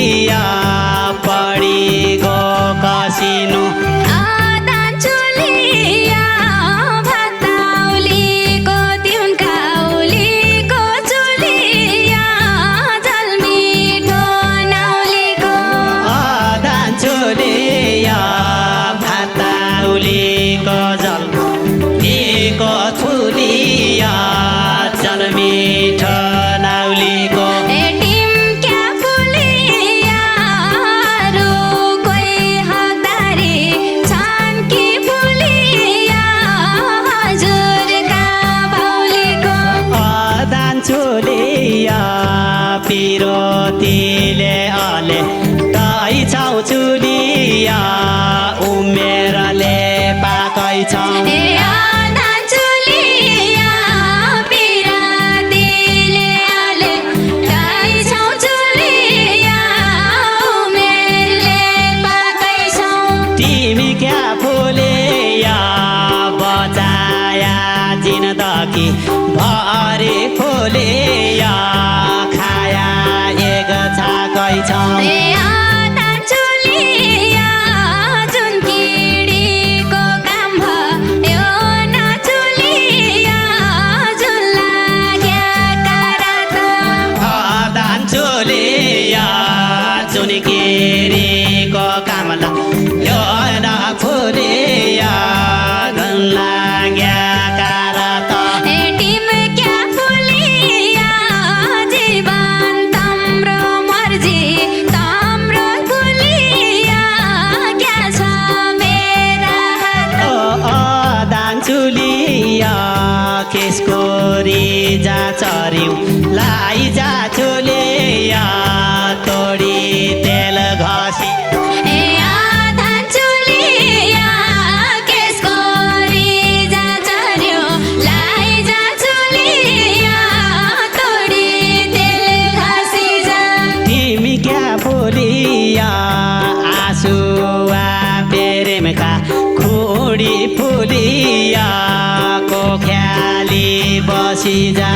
चुलिया पढिगो कसिनु पिरोतीले अले तै छौ चुलिया उमेरले पाकै छ तिमी क्या फुलिया बचाया जिन्दगी भरि फुलिया खाया एक छाकै छ चुनकिरीको कामला यो न फुलिया धन लाग्या कारत टिम क्या फुलिया जीवन तम्रो मर्जी तम्रो फुलिया क्या छ मेरा हात ओ दान चुलिया केसको रिजा चर्यौ लाई जा चुलिया तोडी तेल घसी तिमी क्या फुलिया आँसुआ प्रेमका खुडी फुलिया को ख्याली बसी जा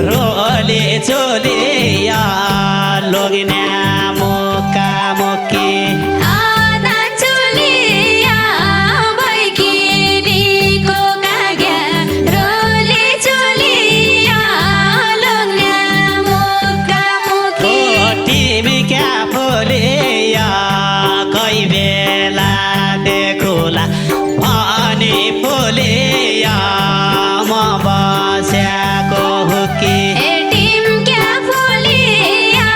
रोले चोलिया लोगिना मोका मोकी तिमी क्या फुलिया कोही बेला देखुला भने फुलिया म बस्याको हुकी टिम क्या फुलिया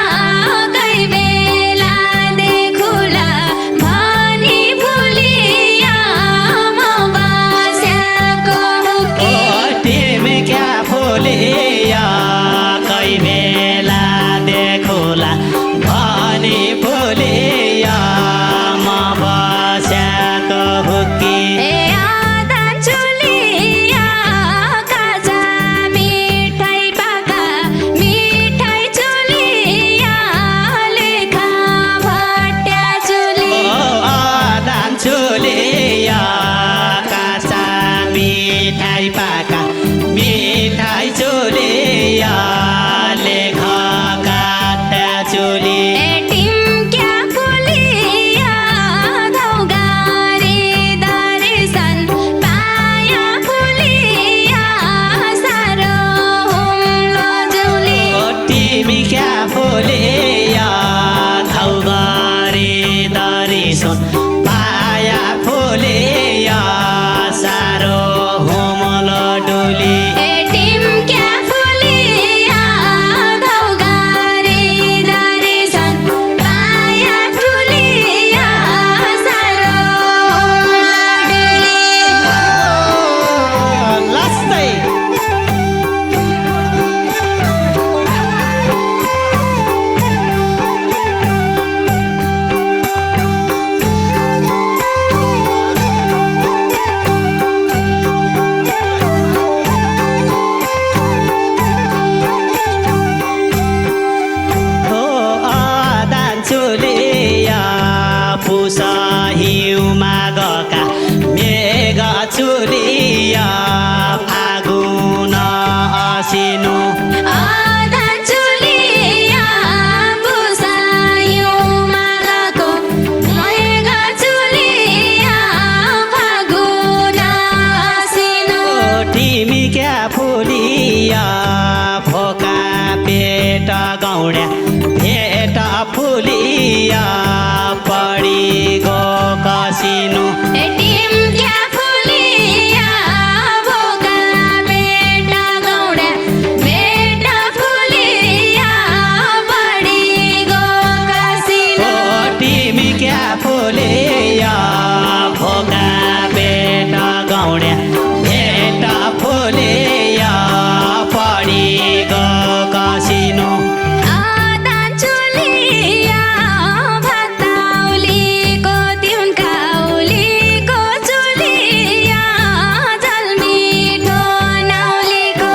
गौड्या भेट फुलिया पढी गो कसिनु टिमक्या फुलिया भोगा बेटा गौड्या बेटा फुलिया बढी गो कसिनु टिमक्या फुलिया भोगा बेटा गौड्या भेट फुलिया पढी गो कसिनु आदान चुलिया भाताउलीको तिउनकाउलीको चुलिया जलमिठो नाउलीको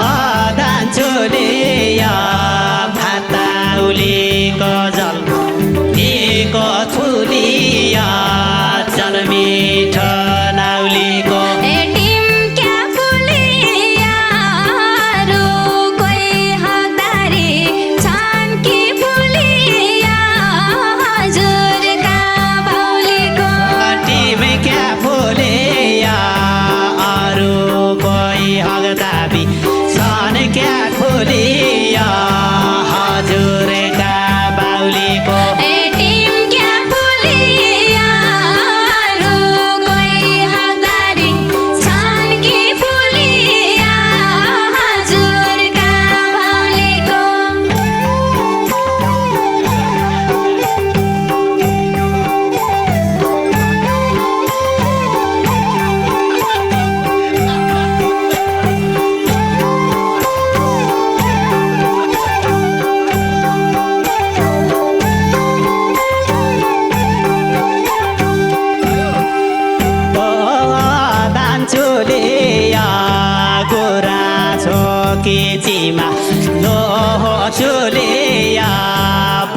आदान चुलिया भाताउलीको जलमिठो चुलिया जलमिठो नाउलीको टिमक्या फुलिया रुखै हतारी छानकी फुलिया हजुरका बाउलीको टिमक्या फुलिया अरू कोही हगदाबी सन क्या फुलिया हजुरका बाउलीको टिमक्या फुलिया रुखै हतारी छानकी फुलिया हजुरका बाउलीको दान चुलिया गोरा छोकी चिमा लोहो चुलिया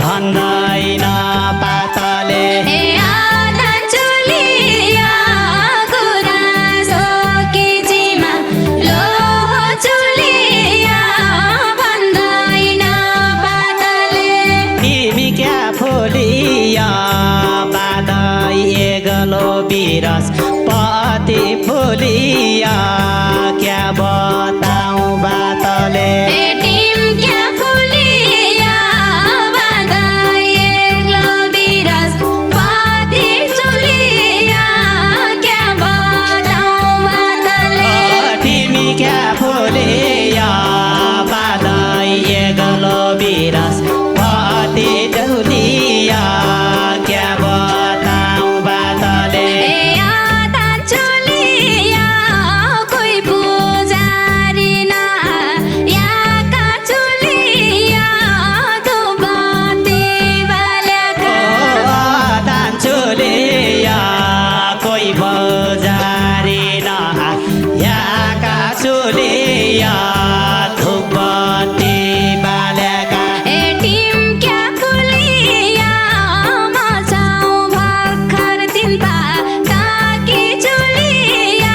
भन्दैन पातले आदान चुलिया गुराँसोकी चिमा लोहो चुलिया भन्दैन पातले तिमी क्या फुलिया बादै एगलो बिरस पति फुलिया क्या बताऊ बातले टिमक्या फुलिया बाँदै एक्लो बिरस पाती चुलिया क्या बताऊ बातले तिमी क्या फुलिया बादै एगलो बिरस पति डुलिया क्या बताऊ बातले आदान चुलिया कोही पुजारी ना याका चुलिया धुपबत्ती बालेका दान चुलिया कोही बजारी नहा याका चुलिया धुपबत्ती बालेका टिमक्या फुलिया मचाउ भर्खर तिनपा ताकी चुलिया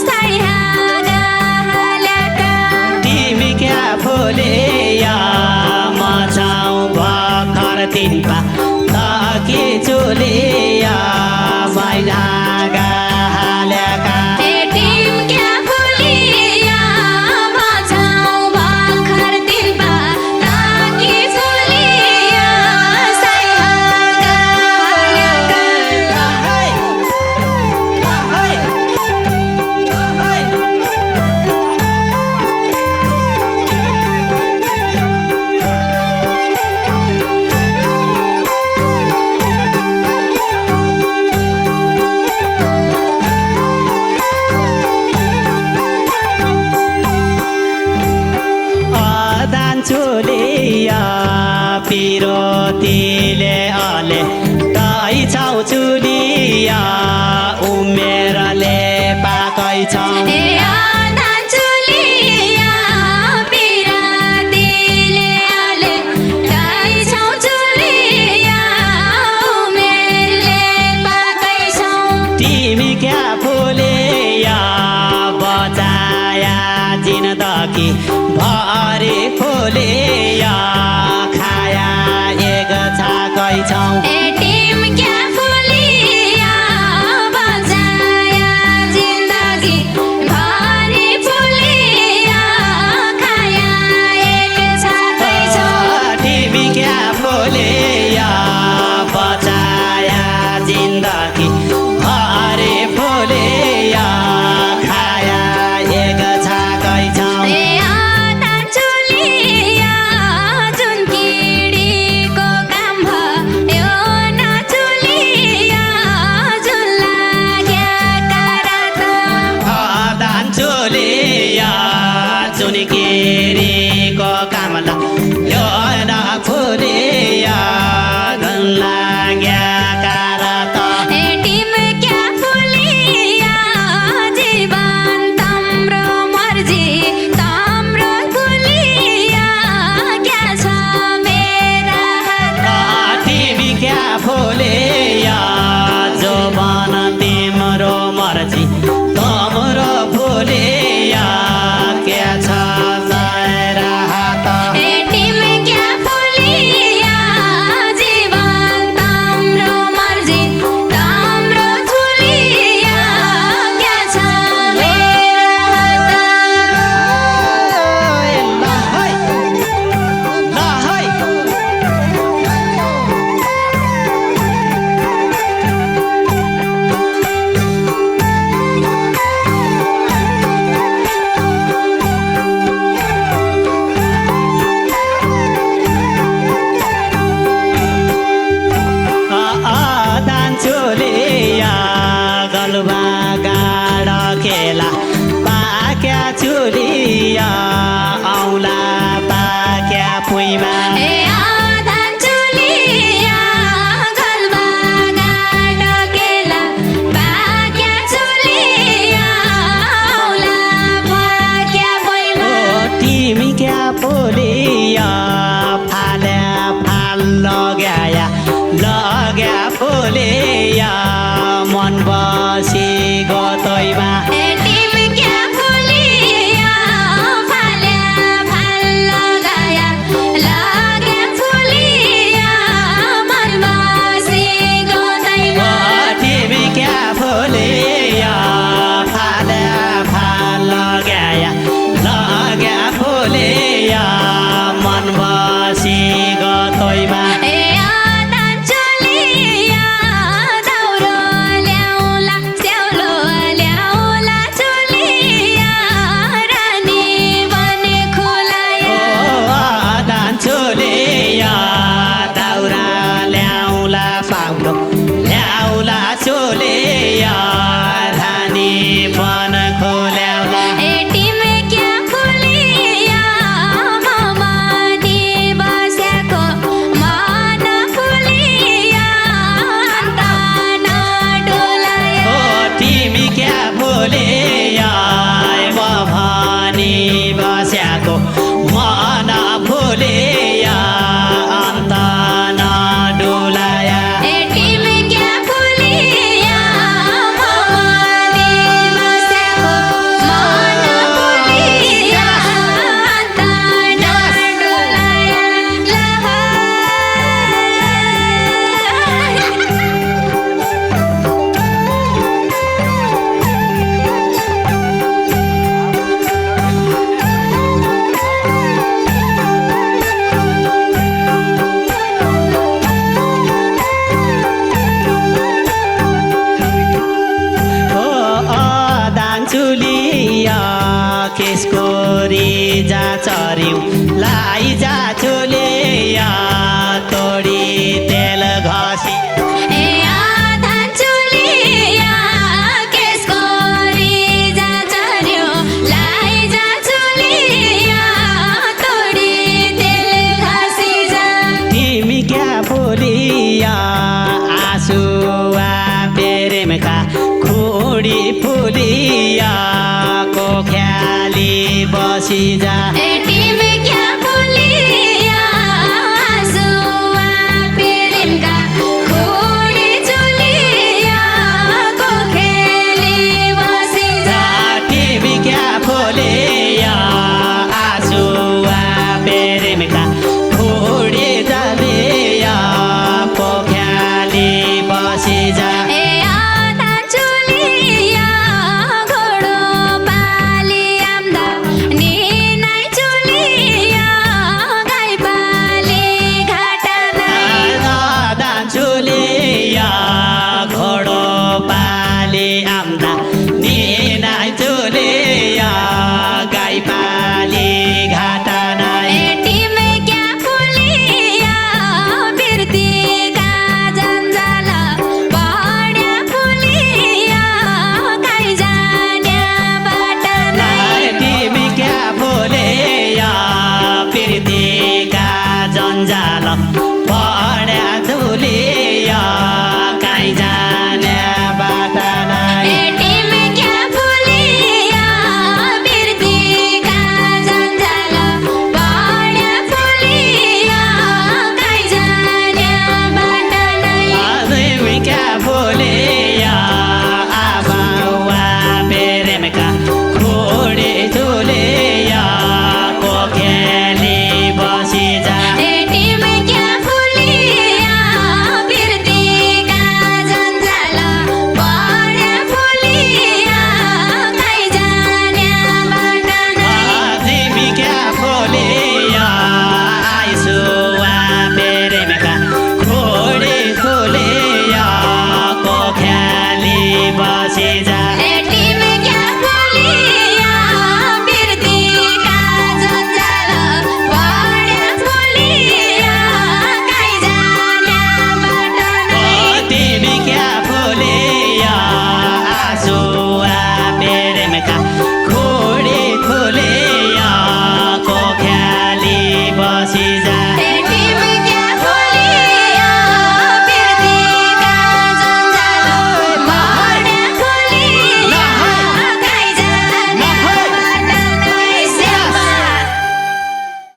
साइहागा हालेका तिमी क्या फुलिया मचाउ भर्खर तिनपा ताकी चुलिया मैनागा हालेका टिमक्या फुलिया मचाउ भर्खर तिनपा ताकी चुलिया साइहागा हालेका दान चुलिया पिरोतीले अले तै छौ चुलिया उमेरले पाकै छ आदान चुलिया पिरातीले आले गाई छौ चुलिया उमेरले पाकै छौ तिमी क्या फुलिया बचाया जिन्दगी भरि फुलिया खाया एक छाकै छौ टिमक्या फुलिया बचाया जिन्दगी भरि फुलिया खाया एक छाकै छौ यो न फुलिया धन लाग्या कारत टिमक्या फुलिया जीवन तम्रो मर्जी तम्रो फुलिया क्या छ मेरा हात तिमी क्या फुलिया जोबन तिम्रो मर्जी तम्रो फुलिया क्या छ मेरा हात टिमक्या फुलिया जीवन तम्रो मर्जी तम्रो फुलिया क्या छ मेरा चुलिया गलबा गाडा खेला पाक्या चुलिया औला पाक्या पुइमा आधान चुलिया गलबा गाडा केला पाक्या चुलिया औला पाक्या भुइँमा तिमी क्या फुलिया फाल्या फाल लगाया लग्या फुलिया मन बसी गतैमा टिमक्या फुलिया फाल्या फाल लगाया लाग्या फुलिया मन बसी गतैमा तिमी क्या फुलिया फाल्या फाल लगाया लग्या फुलिया मन बसी गतैमा आधान चुलिया दाउरो ल्याउला स्याउलो ल्याउला चुलिया रानी बने खुलाया आदान चुलिया दाउरा ल्याउला फाउलो ल्याउला चुलिया रानी बन खोल्याउला टिमक्या फुलिया ममानी बस्याको मन फुलिया अन्त नडोलाया तिमी क्या फुलिया म भनी बस्याको मन फुलिया अन्त नडोलाया टिमक्या फुलिया ममानी बस्याको मन फुलिया अन्त नडोलाया दान चुलिया केसको रिजा चर्यौ लाई जा चुलिया तोडी तेल घसी आधान चुलिया केसको रिजा चर्यो लाइजा चुलिया तोडी तेल घसी जा तिमी क्या फुलिया आँसुआ प्रेमका खुडी फुलिया को ख्याली बसी जा